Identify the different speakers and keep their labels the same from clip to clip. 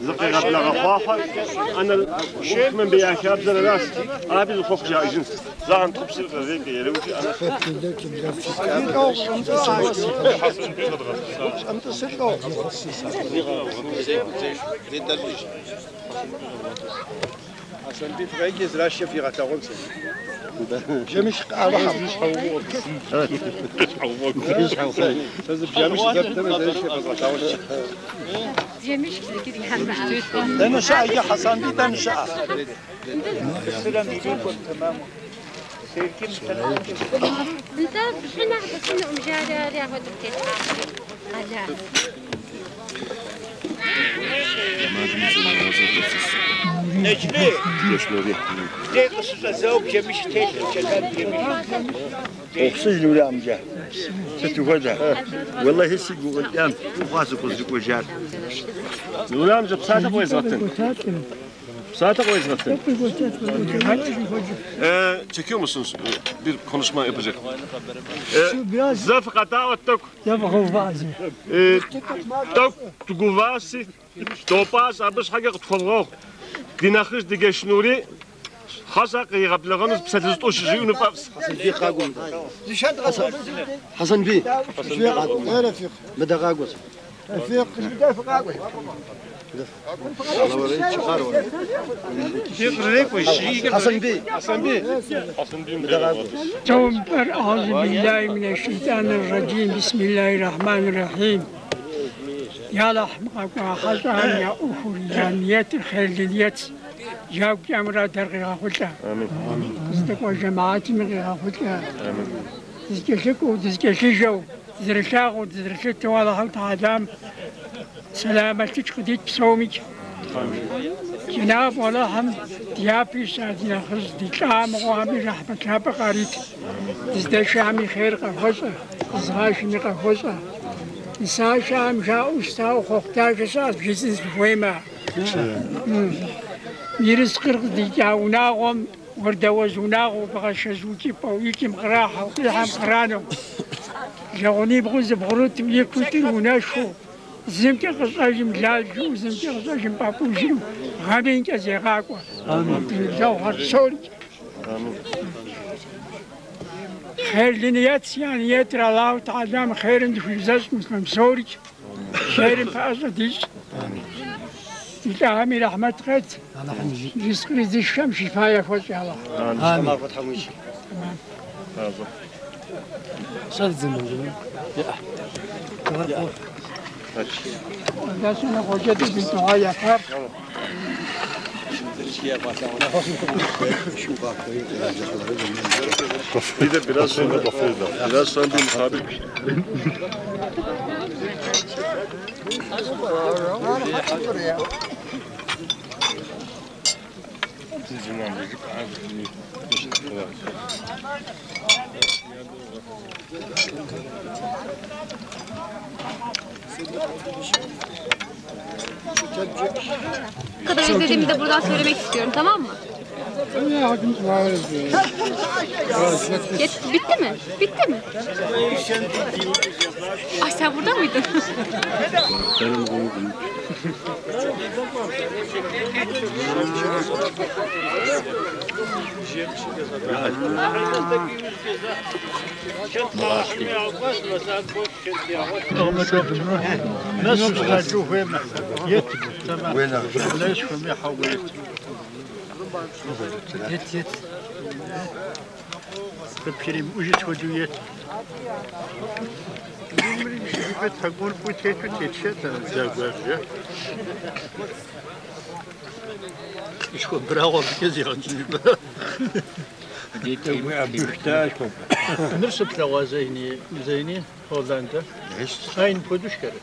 Speaker 1: زقي قبل غفافة أنا من بيعشاب زراس أبي الخوف جايزين زان تبصر غير كيلو أنا عشان بيفرق يزرعش في غتاهم جمش قارح مش حوور مش حوور جمش قبل ما زي شيء غتاهم
Speaker 2: جمش كذي هم
Speaker 1: أنا شاي يا حسن دي أنا شاي
Speaker 3: السلام عليكم تمام سيركم
Speaker 2: انت احنا بس انه مجاري ياخذ الكتاب
Speaker 3: نجمي ديك قصة زوج جمش تيش الكلام جمش
Speaker 1: أقصد ولا أمجا ستوجد والله هسي قدام وخاصك وزك وجار ولا أمجا بساتك ويزغتن بساتك ويزغتن çekiyor musunuz? Bir konuşma yapacak. Zaf qata'atok.
Speaker 4: يبغوا فازي
Speaker 1: Tok tuguvasi. Topas abis حاجة تفرغ. ديناخش ديجشنوري خاصك يغبلغنس بساتوش جيونو بابس حسن بي مدى غاغوس حسن بي
Speaker 4: أعوذ بالله من الشيطان الرجيم بسم الله الرحمن الرحيم يا لحمك وحسن يا أخو الجاميات الخيريات جاوب جامرة درغي خلتا تصدق وجماعات من خلتا تزكشك وتزكشجو تزرشاق وتزرشت ولا خلط عدام سلامتك خديت بصومك جناب ولا هم ديابي سادنا خز ديكام وعمي رحمة الله بقاريت تزدشامي خير قفصة تزغاشمي قفصة نساشام جاء أستاو خوختاج ساس بجسس بفويمة ميرس قرق ديجاوناغم وردوزوناغو بغشزوكي باويكي مقراحة وقيحة مقرانو جاوني بغوز بغروت يكوتر وناشو زمتي قصاجم لاجو زمتي قصاجم بابوجيو غابين كزيغاكو جوهر سوري خير لنيات سيانيات الله تعالى خير في الزاز مسلم سوري خير فأصديش تلامي رحمة خير رزق رزق الشمس شفايا فوز الله
Speaker 1: آمين فتح ويشي
Speaker 4: تمام
Speaker 5: صار زمان
Speaker 4: ده سنة وجدت بنت هاي خير
Speaker 1: Bir de biraz sonra bakıyoruz. Biraz sonra bir muhabbet.
Speaker 2: Bu kadar izlediğimi de buradan söylemek istiyorum, tamam mı? Bitti mi? Bitti mi? Ay sen burada mıydın?
Speaker 3: ناس تشوف وين تمام ليش فم يحول يت تبكري وجهت وجويت تقول بوتيت وتيتشت زاغوار يشكو براو بكزي غنجيب ديت ما بيحتاج نرسب لغة زيني هولندا هاين بودوش كره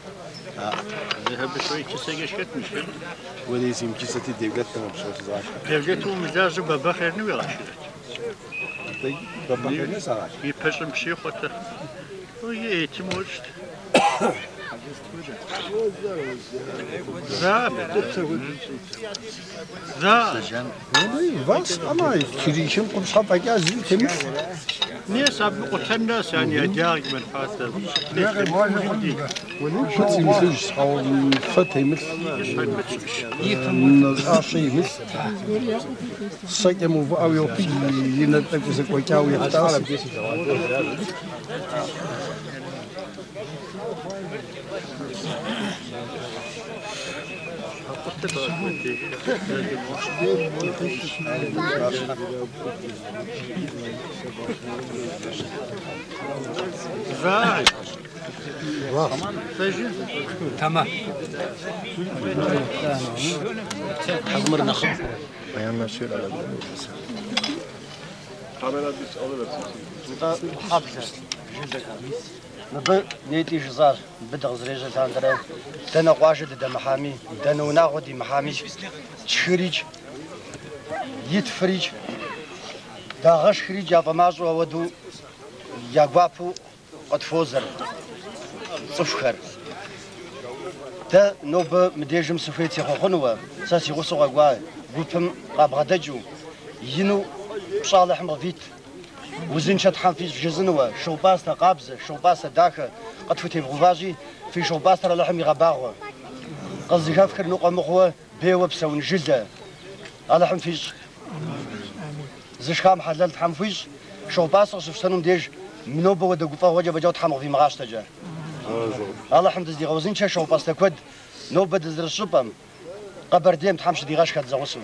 Speaker 3: ذهب شوي كيسة كتمش
Speaker 1: وليزم كيسة الدولة تمام شو تزاش
Speaker 3: دولته مزاج ببخير نوي راشد
Speaker 1: ببخير نساش
Speaker 3: يبشم شيء خطر ويأتي موجد
Speaker 5: Was? Ama kirişim kumsal peki azil temiz.
Speaker 3: Niye sabı kutanda sen ya diğer gibi fazla.
Speaker 5: Kutzimiz sağın fatemiz. Aşıyımız. Sakemu bu aviyopi yine takısı koykav yaptı.
Speaker 3: Güzel.
Speaker 6: Tamam.
Speaker 5: Hazmır nakım. Bayanlar şöyle alabilir.
Speaker 1: Kamera biz alıversin.
Speaker 7: نبى نيتي جزار بدغ زريجة تاندرا دنا قواجد دا محامي دنا وناغدي محامي تشريج يتفريج دا غش خريج يا فماجو ودو يا غوابو قطفوزر صفخر دا نوبة مديجم سفيتي خوخنوا ساسي غصو غوا غوبم قابغدجو ينو صالح مضيت وزين شد حنفيز في جزنوة شوباسة قابزة شوباسة داخل قد فتي بغفاجي في شوباسة لحم يغباغوة قصدي كافكر نوقع مخوة بيوة بسون جزة لحم فيش زيش خام حللت حنفيز شوباسة شوف سنم ديج منوبة ودا قفا وجه بجاوت حمغ في مغاش تجا لحم دزدي غوزين شا شوباسة كود نوبة دزر الشبم قبر ديم تحمش دي غاش كات زغوسو